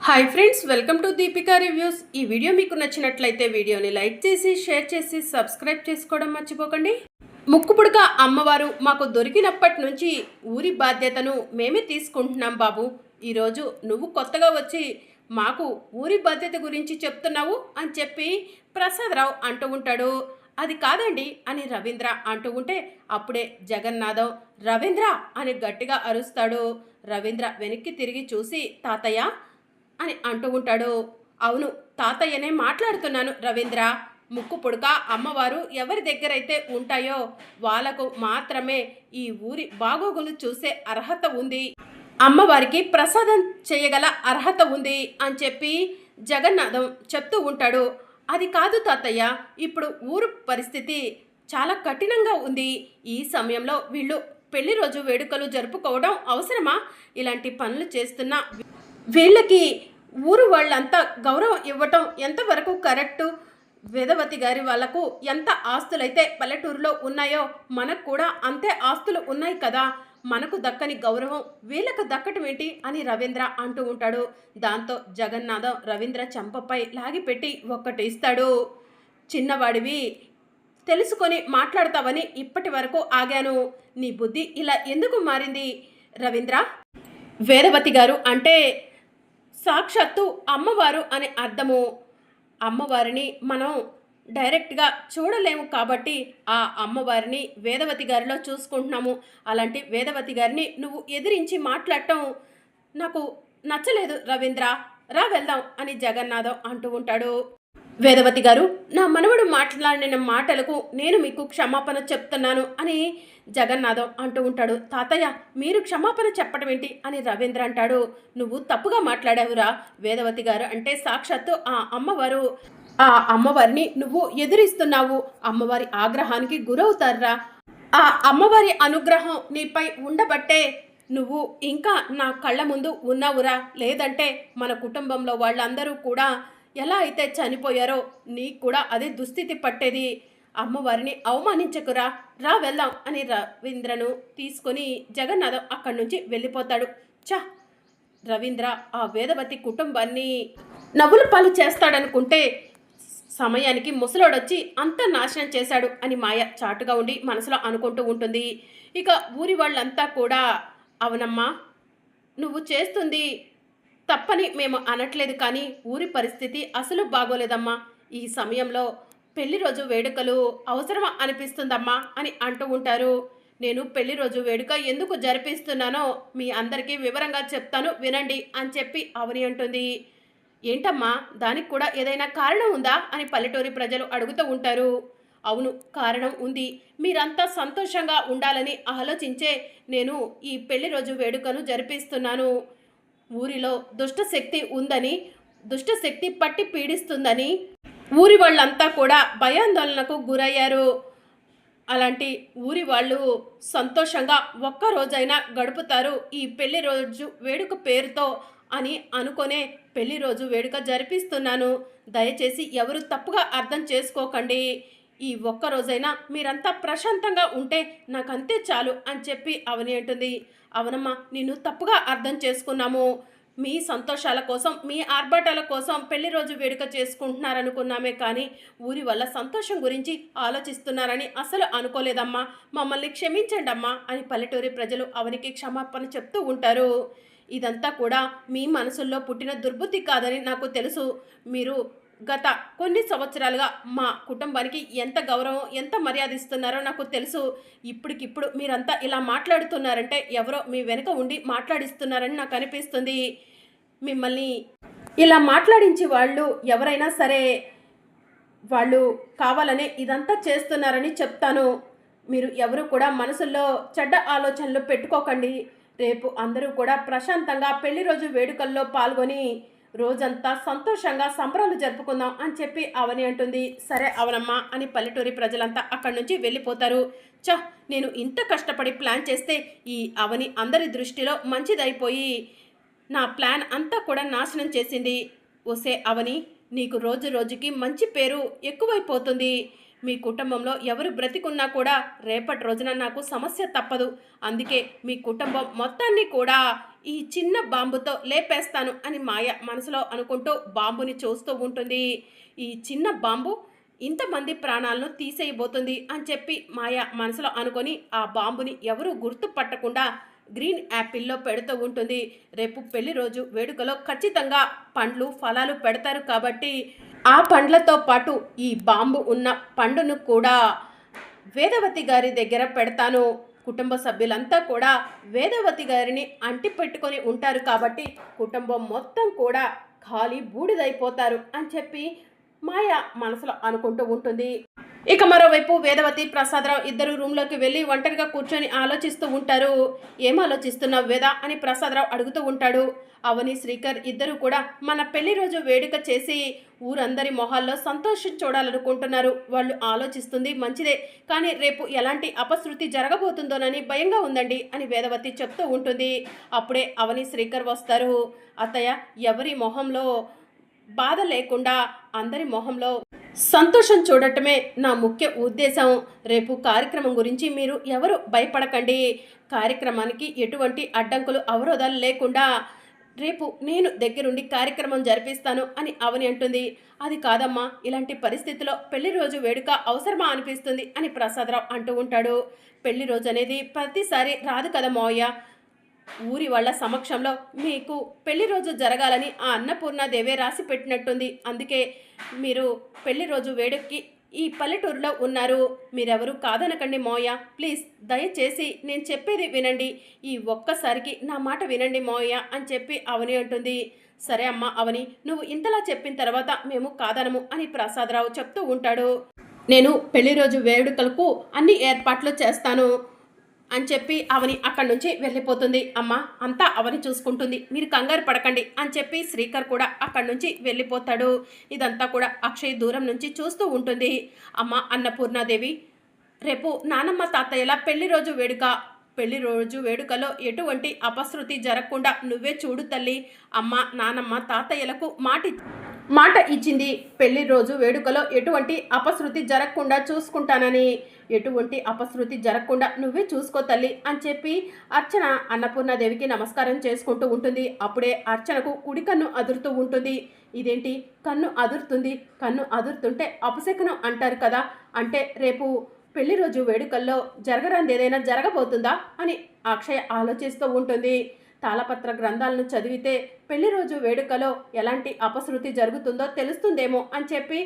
Hi friends, welcome to Deepika reviews. ఈ video మీకు నచ్చినట్లయితే వీడియోని లైక్ చేసి షేర్ చేసి సబ్స్క్రైబ్ చేసుకోవడం మర్చిపోకండి. ముక్కుపుడక అమ్మవారు మాకు దొరికినప్పటి నుంచి ఊరి బాధ్యతను మేమే తీసుకుంటున్నాం బాబు. ఈరోజు నువ్వు కొత్తగా వచ్చి మాకు ఊరి బాధ్యత గురించి చెప్తున్నావు అని చెప్పి ప్రసాదరావు అంటూ ఉంటాడు. అది కాదండి అని రవీంద్ర అంటూ ఉంటే అప్పుడే జగన్నాథం రవీంద్ర అని గట్టిగా అరుస్తాడు. రవీంద్ర వెనక్కి తిరిగి చూసి తాతయ్య అని అంటూ ఉంటాడు. అవును, తాతయ్యనే మాట్లాడుతున్నాను రవీంద్ర. ముక్కు పుడక అమ్మవారు ఎవరి దగ్గరైతే ఉంటాయో వాళ్ళకు మాత్రమే ఈ ఊరి బాగోగులు చూసే అర్హత ఉంది, అమ్మవారికి ప్రసాదం చేయగల అర్హత ఉంది అని చెప్పి జగన్నాథం చెప్తూ ఉంటాడు. అది కాదు తాతయ్య, ఇప్పుడు ఊరు పరిస్థితి చాలా కఠినంగా ఉంది. ఈ సమయంలో వీళ్ళు పెళ్లి రోజు వేడుకలు జరుపుకోవడం అవసరమా? ఇలాంటి పనులు చేస్తున్న వీళ్ళకి ఊరు వాళ్ళంతా గౌరవం ఇవ్వటం ఎంతవరకు కరెక్టు? వేదవతి గారి వాళ్లకు ఎంత ఆస్తులైతే పల్లెటూరులో ఉన్నాయో మనకు కూడా అంతే ఆస్తులు ఉన్నాయి కదా. మనకు దక్కని గౌరవం వీళ్ళకు దక్కటం ఏంటి అని రవీంద్ర అంటూ ఉంటాడు. దాంతో జగన్నాథం రవీంద్ర చెంపపై లాగిపెట్టి ఒక్కటి ఇస్తాడు. చిన్నవాడివి, తెలుసుకొని మాట్లాడతావని ఇప్పటి వరకు ఆగాను. నీ బుద్ధి ఇలా ఎందుకు మారింది రవీంద్ర? వేదవతి గారు అంటే సాక్షాత్తు అమ్మవారు అనే అర్థము. అమ్మవారిని మనం డైరెక్ట్గా చూడలేము కాబట్టి ఆ అమ్మవారిని వేదవతి గారిలో చూసుకుంటున్నాము. అలాంటి వేదవతి గారిని నువ్వు ఎదిరించి మాట్లాడటం నాకు నచ్చలేదు రవీంద్ర. రా వెళ్దాం అని జగన్నాథం అంటూ ఉంటాడు. వేదవతి గారు, నా మనవడు మాట్లాడిన మాటలకు నేను మీకు క్షమాపణ చెప్తున్నాను అని జగన్నాథం అంటూ ఉంటాడు. తాతయ్య, మీరు క్షమాపణ చెప్పడం ఏంటి అని రవీంద్ర అంటాడు. నువ్వు తప్పుగా మాట్లాడావురా. వేదవతి గారు అంటే సాక్షాత్తు ఆ అమ్మవారు. ఆ అమ్మవారిని నువ్వు ఎదురిస్తున్నావు. అమ్మవారి ఆగ్రహానికి గురవుతారా? ఆ అమ్మవారి అనుగ్రహం నీపై ఉండబట్టే నువ్వు ఇంకా నా కళ్ళ ముందు ఉన్నావురా. లేదంటే మన కుటుంబంలో వాళ్ళందరూ కూడా ఎలా అయితే చనిపోయారో నీకు కూడా అదే దుస్థితి పట్టేది. అమ్మవారిని అవమానించకురా, రా వెళ్దాం అని రవీంద్రను తీసుకొని జగన్నాథం అక్కడి నుంచి వెళ్ళిపోతాడు. చా, రవీంద్ర ఆ వేదవతి కుటుంబాన్ని నవ్వుల పాలు చేస్తాడనుకుంటే సమయానికి ముసలోడొచ్చి అంత నాశనం చేశాడు అని మాయ చాటుగా ఉండి మనసులో అనుకుంటూ ఉంటుంది. ఇక ఊరి వాళ్ళంతా కూడా అవునమ్మా, నువ్వు చేస్తుంది తప్పని మేము అనట్లేదు, కానీ ఊరి పరిస్థితి అసలు బాగోలేదమ్మా. ఈ సమయంలో పెళ్లి రోజు వేడుకలు అవసరమా అనిపిస్తుందమ్మా అని అంటూ ఉంటారు. నేను పెళ్లి రోజు వేడుక ఎందుకు జరిపిస్తున్నానో మీ అందరికీ వివరంగా చెప్తాను వినండి అని చెప్పి అవని అంటుంది. ఏంటమ్మా, దానికి కూడా ఏదైనా కారణం ఉందా అని పల్లెటూరి ప్రజలు అడుగుతూ ఉంటారు. అవును, కారణం ఉంది. మీరంతా సంతోషంగా ఉండాలని ఆలోచించే నేను ఈ పెళ్లి రోజు వేడుకను జరిపిస్తున్నాను. ఊరిలో దుష్టశక్తి ఉందని, దుష్టశక్తి పట్టి పీడిస్తుందని ఊరి వాళ్ళంతా కూడా భయాందోళనకు గురయ్యారు. అలాంటి ఊరి వాళ్ళు సంతోషంగా ఒక్కరోజైనా గడుపుతారు ఈ పెళ్లి రోజు వేడుక పేరుతో అని అనుకునే పెళ్లి రోజు వేడుక జరిపిస్తున్నాను. దయచేసి ఎవరు తప్పుగా అర్థం చేసుకోకండి. ఈ ఒక్కరోజైనా మీరంతా ప్రశాంతంగా ఉంటే నాకంతే చాలు అని చెప్పి అవని అంటుంది. అవునమ్మా, నేను తప్పుగా అర్థం చేసుకున్నాము. మీ సంతోషాల కోసం, మీ ఆర్భాటాల కోసం పెళ్లి రోజు వేడుక చేసుకుంటున్నారనుకున్నామే, కానీ ఊరి వల్ల సంతోషం గురించి ఆలోచిస్తున్నారని అసలు అనుకోలేదమ్మా. మమ్మల్ని క్షమించండి అమ్మా అని పల్లెటూరి ప్రజలు అవనికి క్షమాపణ చెప్తూ ఉంటారు. ఇదంతా కూడా మీ మనసుల్లో పుట్టిన దుర్బుద్ధి కాదని నాకు తెలుసు. మీరు గత కొన్ని సంవత్సరాలుగా మా కుటుంబానికి ఎంత గౌరవం, ఎంత మర్యాద ఇస్తున్నారో నాకు తెలుసు. ఇప్పటికిప్పుడు మీరంతా ఇలా మాట్లాడుతున్నారంటే ఎవరో మీ వెనుక ఉండి మాట్లాడిస్తున్నారని నాకు అనిపిస్తుంది. మిమ్మల్ని ఇలా మాట్లాడించే వాళ్ళు ఎవరైనా సరే వాళ్ళు కావాలనే ఇదంతా చేస్తున్నారని చెప్తాను. మీరు ఎవరు కూడా మనసుల్లో చెడ్డ ఆలోచనలు పెట్టుకోకండి. రేపు అందరూ కూడా ప్రశాంతంగా పెళ్లి రోజు వేడుకల్లో పాల్గొని రోజంతా సంతోషంగా సంబరాలు జరుపుకుందాం అని చెప్పి అవని అంటుంది. సరే అవనమ్మా అని పల్లెటూరి ప్రజలంతా అక్కడి నుంచి వెళ్ళిపోతారు. నేను ఇంత కష్టపడి ప్లాన్ చేస్తే ఈ అవని అందరి దృష్టిలో మంచిదైపోయి నా ప్లాన్ అంతా కూడా నాశనం చేసింది. ఓసే అవని, నీకు రోజు రోజుకి మంచి పేరు ఎక్కువైపోతుంది. మీ కుటుంబంలో ఎవరు బ్రతికున్నా కూడా రేపటి రోజున నాకు సమస్య తప్పదు. అందుకే మీ కుటుంబం మొత్తాన్ని కూడా ఈ చిన్న బాంబుతో లేపేస్తాను అని మాయ మనసులో అనుకుంటూ బాంబుని చూస్తూ ఉంటుంది. ఈ చిన్న బాంబు ఇంతమంది ప్రాణాలను తీసేయబోతుంది అని చెప్పి మాయ మనసులో అనుకొని ఆ బాంబుని ఎవరూ గుర్తుపట్టకుండా గ్రీన్ యాపిల్లో పెడుతూ ఉంటుంది. రేపు పెళ్లి రోజు వేడుకలో ఖచ్చితంగా పండ్లు ఫలాలు పెడతారు కాబట్టి ఆ పండ్లతో పాటు ఈ బాంబు ఉన్న పండును కూడా వేదవతి గారి దగ్గర పెడతాను. కుటుంబ సభ్యులంతా కూడా వేదవతి గారిని అంటి పెట్టుకొని ఉంటారు కాబట్టి కుటుంబం మొత్తం కూడా ఖాళీ బూడిదైపోతారు అని చెప్పి మాయ మనసులో అనుకుంటూ ఉంటుంది. ఇక మరోవైపు వేదవతి ప్రసాదరావు ఇద్దరు రూమ్లోకి వెళ్ళి ఒంటరిగా కూర్చొని ఆలోచిస్తూ ఉంటారు. ఏం ఆలోచిస్తున్నావు వేద అని ప్రసాదరావు అడుగుతూ ఉంటాడు. అవని శ్రీకర్ ఇద్దరు కూడా మన పెళ్లి రోజు వేడుక చేసి ఊరందరి మొహాల్లో సంతోషం చూడాలనుకుంటున్నారు. వాళ్ళు ఆలోచిస్తుంది మంచిదే, కానీ రేపు ఎలాంటి అపశృతి జరగబోతుందోనని భయంగా ఉందండి అని వేదవతి చెప్తూ ఉంటుంది. అప్పుడే అవని శ్రీకర్ వస్తారు. అత్తయ్య, ఎవరి మొహంలో బాధ లేకుండా అందరి మొహంలో సంతోషం చూడటమే నా ముఖ్య ఉద్దేశం. రేపు కార్యక్రమం గురించి మీరు ఎవరు భయపడకండి. కార్యక్రమానికి ఎటువంటి అడ్డంకులు అవరోధాలు లేకుండా రేపు నేను దగ్గరుండి కార్యక్రమం జరిపిస్తాను అని అవని అంటుంది. అది కాదమ్మా, ఇలాంటి పరిస్థితిలో పెళ్లి రోజు వేడుక అవసరమా అనిపిస్తుంది అని ప్రసాదరావు అంటూ ఉంటాడు. పెళ్లి రోజు అనేది ప్రతిసారి రాదు కదా మావయ్య. ఊరి వాళ్ళ సమక్షంలో మీకు పెళ్లి రోజు జరగాలని ఆ అన్నపూర్ణాదేవే రాసి పెట్టినట్టుంది. అందుకే మీరు పెళ్లి రోజు వేడుకకి ఈ పల్లెటూరులో ఉన్నారు. మీరెవరు కాదనకండి మోయ, ప్లీజ్ దయచేసి నేను చెప్పేది వినండి. ఈ ఒక్కసారికి నా మాట వినండి మోయ అని చెప్పి అవని అంటుంది. సరే అమ్మ అవని, నువ్వు ఇంతలా చెప్పిన తర్వాత మేము కాదనము అని ప్రసాదరావు చెప్తూ ఉంటాడు. నేను పెళ్లి రోజు వేడుకలకు అన్ని ఏర్పాట్లు చేస్తాను అని చెప్పి అవని అక్కడి నుంచి వెళ్ళిపోతుంది. అమ్మ, అంతా అవని చూసుకుంటుంది, మీరు కంగారు పడకండి అని చెప్పి శ్రీకర్ కూడా అక్కడి నుంచి వెళ్ళిపోతాడు. ఇదంతా కూడా అక్షయ్ దూరం నుంచి చూస్తూ ఉంటుంది. అమ్మ అన్నపూర్ణాదేవి, రేపు నానమ్మ తాతయ్యల పెళ్లి రోజు వేడుకలో ఎటువంటి అపశృతి జరగకుండా నువ్వే చూడు తల్లి. అమ్మ నానమ్మ తాతయ్యలకు మాట ఇచ్చింది. పెళ్లి రోజు వేడుకలో ఎటువంటి అపశృతి జరగకుండా చూసుకుంటానని. ఎటువంటి అపశృతి జరగకుండా నువ్వే చూసుకో తల్లి అని చెప్పి అర్చన అన్నపూర్ణాదేవికి నమస్కారం చేసుకుంటూ ఉంటుంది. అప్పుడే అర్చనకు కుడి కన్ను అదురుతూ ఉంటుంది. ఇదేంటి కన్ను అదురుతుంది? కన్ను అదురుతుంటే అపశకునం అంటారు కదా, అంటే రేపు పెళ్లి రోజు వేడుకల్లో జరగరాంది ఏదైనా జరగబోతుందా అని అక్షయ ఆలోచిస్తూ ఉంటుంది. తాళపత్ర గ్రంథాలను చదివితే పెళ్లి రోజు వేడుకలో ఎలాంటి అపశృతి జరుగుతుందో తెలుస్తుందేమో అని చెప్పి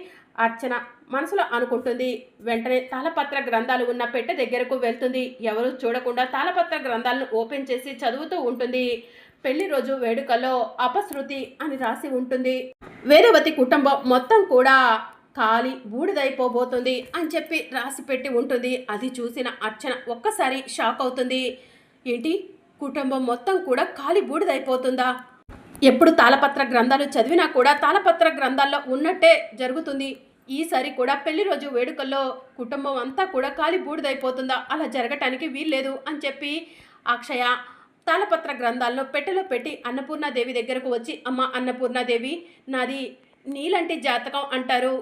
అర్చన మనసులో అనుకుంటుంది. వెంటనే తాళపత్ర గ్రంథాలు ఉన్న పెట్టె దగ్గరకు వెళ్తుంది. ఎవరు చూడకుండా తాళపత్ర గ్రంథాలను ఓపెన్ చేసి చదువుతూ ఉంటుంది. పెళ్లి రోజు వేడుకలో అపశృతి అని రాసి ఉంటుంది. వేదవతి కుటుంబం మొత్తం కూడా ఖాళీ బూడిదైపోబోతుంది అని చెప్పి రాసి పెట్టి ఉంటుంది. అది చూసిన అర్చన ఒక్కసారి షాక్ అవుతుంది. ఏంటి, కుటుంబం మొత్తం కూడా ఖాళీ బూడిదైపోతుందా? ఎప్పుడు తాళపత్ర గ్రంథాలు చదివినా కూడా తాళపత్ర గ్రంథాల్లో ఉన్నట్టే జరుగుతుంది. ఈసారి కూడా పెళ్లి రోజు వేడుకల్లో కుటుంబం అంతా కూడా ఖాళీ బూడిదైపోతుందా? అలా జరగటానికి వీల్లేదు అని చెప్పి అక్షయ తాళపత్ర గ్రంథాలను పెట్టెలో పెట్టి అన్నపూర్ణాదేవి దగ్గరకు వచ్చి, అమ్మ అన్నపూర్ణాదేవి, నాది నీలాంటి జాతకం అంటారు,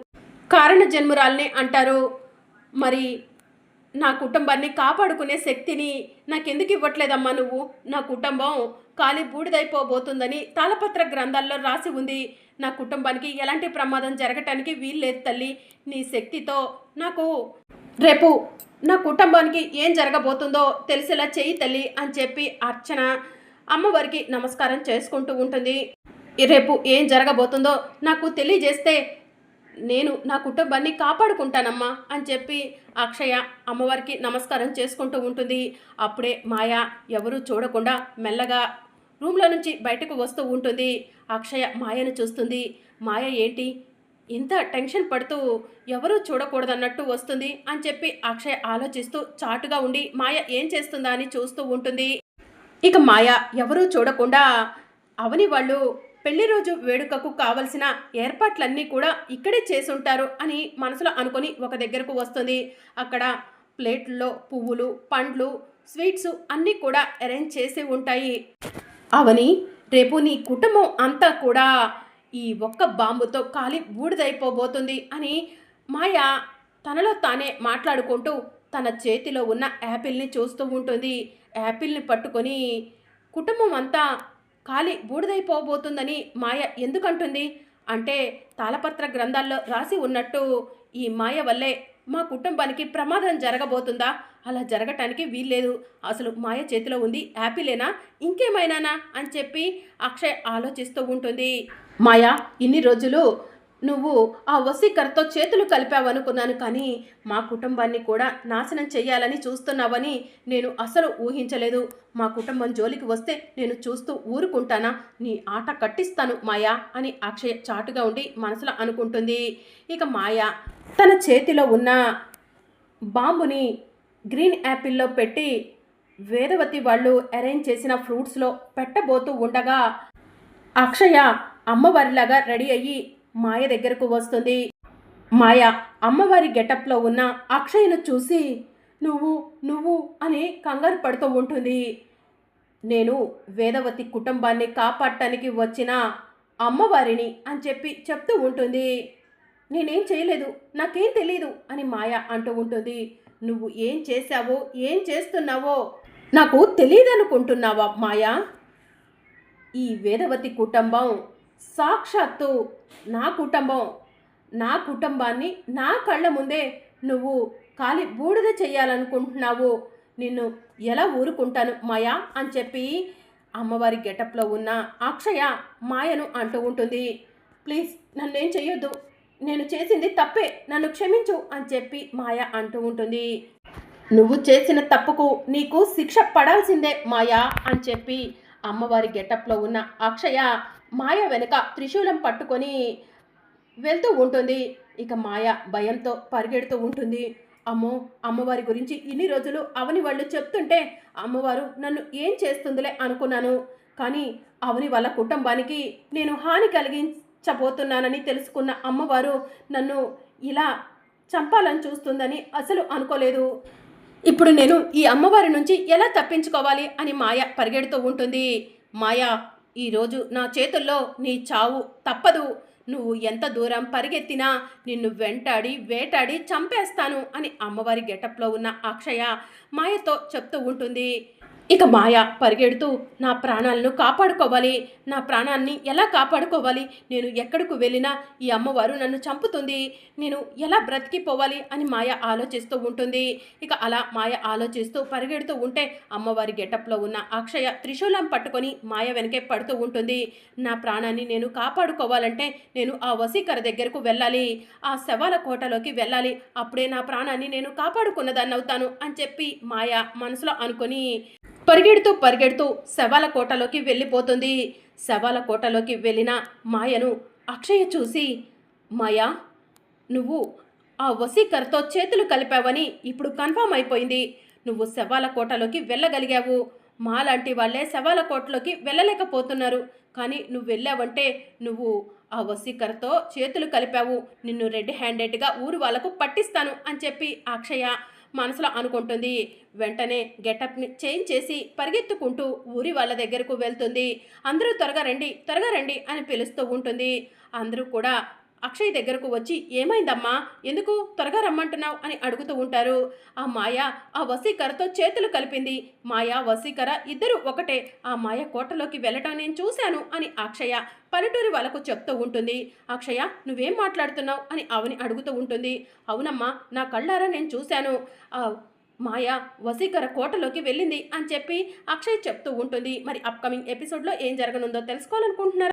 కారణ జన్మురాల్ని అంటారు. మరి నా కుటుంబాన్ని కాపాడుకునే శక్తిని నాకెందుకు ఇవ్వట్లేదమ్మా నువ్వు? నా కుటుంబం ఖాళీ బూడిదైపోబోతుందని తాళపత్ర గ్రంథాల్లో రాసి ఉంది. నా కుటుంబానికి ఎలాంటి ప్రమాదం జరగటానికి వీల్లేదు తల్లి. నీ శక్తితో నాకు రేపు నా కుటుంబానికి ఏం జరగబోతుందో తెలిసేలా చెయ్యి తల్లి అని చెప్పి అర్చన అమ్మవారికి నమస్కారం చేసుకుంటూ ఉంటుంది. రేపు ఏం జరగబోతుందో నాకు తెలియజేస్తే నేను నా కుటుంబాన్ని కాపాడుకుంటానమ్మా అని చెప్పి అక్షయ అమ్మవారికి నమస్కారం చేసుకుంటూ ఉంటుంది. అప్పుడే మాయ ఎవరూ చూడకుండా మెల్లగా రూమ్లో నుంచి బయటకు వస్తూ ఉంటుంది. అక్షయ మాయను చూస్తుంది. మాయ ఏంటి ఇంత టెన్షన్ పడుతూ ఎవరూ చూడకూడదన్నట్టు వస్తుంది అని చెప్పి అక్షయ ఆలోచిస్తూ చాటుగా ఉండి మాయ ఏం చేస్తుందా అని చూస్తూ ఉంటుంది. ఇక మాయ ఎవరూ చూడకుండా అవని వాళ్ళు పెళ్లి రోజు వేడుకకు కావలసిన ఏర్పాట్లన్నీ కూడా ఇక్కడే చేసుంటారు అని మనసులో అనుకొని ఒక దగ్గరకు వస్తుంది. అక్కడ ప్లేట్లలో పువ్వులు, పండ్లు, స్వీట్స్ అన్నీ కూడా అరేంజ్ చేసి ఉంటాయి. అవని, రేపు నీ కుటుంబం అంతా కూడా ఈ ఒక్క బాంబుతో కాలి బూడిదైపోబోతుంది అని మాయ తనలో తానే మాట్లాడుకుంటూ తన చేతిలో ఉన్న యాపిల్ని చూస్తూ ఉంటుంది. యాపిల్ని పట్టుకొని కుటుంబం అంతా ఖాళీ బూడిదైపోబోతుందని మాయ ఎందుకంటుంది అంటే తాళపత్ర గ్రంథాల్లో రాసి ఉన్నట్టు ఈ మాయ వల్లే మా కుటుంబానికి ప్రమాదం జరగబోతుందా? అలా జరగటానికి వీల్లేదు. అసలు మాయ చేతిలో ఉంది యాపిలేనా ఇంకేమైనానా అని చెప్పి అక్షయ్ ఆలోచిస్తూ ఉంటుంది. మాయ, ఇన్ని రోజులు నువ్వు ఆ వసీకర్తో చేతులు కలిపావనుకున్నాను, కానీ మా కుటుంబాన్ని కూడా నాశనం చెయ్యాలని చూస్తున్నావని నేను అసలు ఊహించలేదు. మా కుటుంబం జోలికి వస్తే నేను చూస్తూ ఊరుకుంటానా? నీ ఆట కట్టిస్తాను మాయా అని అక్షయ్ చాటుగా ఉండి మనసులో అనుకుంటుంది. ఇక మాయ తన చేతిలో ఉన్న బాంబుని గ్రీన్ యాపిల్లో పెట్టి వేదవతి వాళ్ళు అరేంజ్ చేసిన ఫ్రూట్స్లో పెట్టబోతూ ఉండగా అక్షయ అమ్మవారిలాగా రెడీ అయ్యి మాయ దగ్గరకు వస్తుంది. మాయ అమ్మవారి గెటప్లో ఉన్న అక్షయ్ను చూసి నువ్వు నువ్వు అని కంగారు పడుతూ ఉంటుంది. నేను వేదవతి కుటుంబాన్ని కాపాడటానికి వచ్చిన అమ్మవారిని అని చెప్పి చెప్తూ ఉంటుంది. నేనేం చేయలేదు, నాకేం తెలీదు అని మాయ అంటూ ఉంటుంది. నువ్వు ఏం చేశావో ఏం చేస్తున్నావో నాకు తెలియదనుకుంటున్నావా మాయా? ఈ వేదవతి కుటుంబం సాక్షాత్తు నా కుటుంబం. నా కుటుంబాన్ని నా కళ్ళ ముందే నువ్వు కాలి బూడిద చెయ్యాలనుకుంటున్నావు. నిన్ను ఎలా ఊరుకుంటాను మాయా అని చెప్పి అమ్మవారి గెటప్లో ఉన్న అక్షయ మాయను అంటూ ఉంటుంది. ప్లీజ్ నన్నేం చెయ్యొద్దు, నేను చేసింది తప్పే, నన్ను క్షమించు అని చెప్పి మాయ అంటూ ఉంటుంది. నువ్వు చేసిన తప్పుకు నీకు శిక్ష పడాల్సిందే మాయా అని చెప్పి అమ్మవారి గెటప్లో ఉన్న అక్షయ మాయ వెనుక త్రిశూలం పట్టుకొని వెళ్తూ ఉంటుంది. ఇక మాయ భయంతో పరిగెడుతూ ఉంటుంది. అమ్మో, అమ్మవారి గురించి ఇన్ని రోజులు అవని వాళ్ళు చెప్తుంటే అమ్మవారు నన్ను ఏం చేస్తుందిలే అనుకున్నాను, కానీ అవని వాళ్ళ కుటుంబానికి నేను హాని కలిగించబోతున్నానని తెలుసుకున్న అమ్మవారు నన్ను ఇలా చంపాలని చూస్తుందని అసలు అనుకోలేదు. ఇప్పుడు నేను ఈ అమ్మవారి నుంచి ఎలా తప్పించుకోవాలి అని మాయ పరిగెడుతూ ఉంటుంది. మాయా, ఈరోజు నా చేతుల్లో నీ చావు తప్పదు. నువ్వు ఎంత దూరం పరిగెత్తినా నిన్ను వెంటాడి వేటాడి చంపేస్తాను అని అమ్మవారి గెటప్లో ఉన్న అక్షయ మాయతో చెప్తూ ఉంటుంది. ఇక మాయ పరిగెడుతూ నా ప్రాణాలను కాపాడుకోవాలి, నా ప్రాణాన్ని ఎలా కాపాడుకోవాలి, నేను ఎక్కడికి వెళ్ళినా ఈ అమ్మవారు నన్ను చంపుతుంది, నేను ఎలా బ్రతికిపోవాలి అని మాయ ఆలోచిస్తూ ఉంటుంది. ఇక అలా మాయ ఆలోచిస్తూ పరిగెడుతూ ఉంటే అమ్మవారి గెటప్లో ఉన్న అక్షయ త్రిశూలం పట్టుకొని మాయ వెనకే పడుతూ ఉంటుంది. నా ప్రాణాన్ని నేను కాపాడుకోవాలంటే నేను ఆ వసీకర దగ్గరకు వెళ్ళాలి, ఆ శవాల కోటలోకి వెళ్ళాలి, అప్పుడే నా ప్రాణాన్ని నేను కాపాడుకున్నదాన్ని అవుతాను అని చెప్పి మాయ మనసులో అనుకొని పరిగెడుతూ శవాల కోటలోకి వెళ్ళిపోతుంది. శవాల కోటలోకి వెళ్ళిన మాయను అక్షయ చూసి, మాయా, నువ్వు ఆ వసీకర్తో చేతులు కలిపావని ఇప్పుడు కన్ఫర్మ్ అయిపోయింది. నువ్వు శవాల కోటలోకి వెళ్ళగలిగావు. మాలాంటి వాళ్ళే శవాల కోటలోకి వెళ్ళలేకపోతున్నారు, కానీ నువ్వు వెళ్ళావంటే నువ్వు ఆ వసీకర్తో చేతులు కలిపావు, నిన్ను రెడ్ హ్యాండెడ్గా ఊరు వాళ్ళకు పట్టిస్తాను అని చెప్పి అక్షయ మనసులో అనుకుంటుంది. వెంటనే గెటప్ని చేంజ్ చేసి పరిగెత్తుకుంటూ ఊరి వాళ్ళ దగ్గరకు వెళ్తుంది. అందరూ త్వరగా రండి అని పిలుస్తూ ఉంటుంది. అందరూ కూడా అక్షయ్ దగ్గరకు వచ్చి ఏమైందమ్మా, ఎందుకు త్వరగా రమ్మంటున్నావు అని అడుగుతూ ఉంటారు. ఆ మాయ ఆ వసీకరతో చేతులు కలిపింది, మాయ వసీకర ఇద్దరు ఒకటే, ఆ మాయ కోటలోకి వెళ్ళటం నేను చూశాను అని అక్షయ పల్లెటూరి వాళ్ళకు చెప్తూ ఉంటుంది. అక్షయ, నువ్వేం మాట్లాడుతున్నావు అని అవని అడుగుతూ ఉంటుంది. అవునమ్మా, నా కళ్ళారా నేను చూశాను, ఆ మాయ వసీకర కోటలోకి వెళ్ళింది అని చెప్పి అక్షయ్ చెప్తూ ఉంటుంది. మరి అప్కమింగ్ ఎపిసోడ్లో ఏం జరగనుందో తెలుసుకోవాలనుకుంటున్నారా?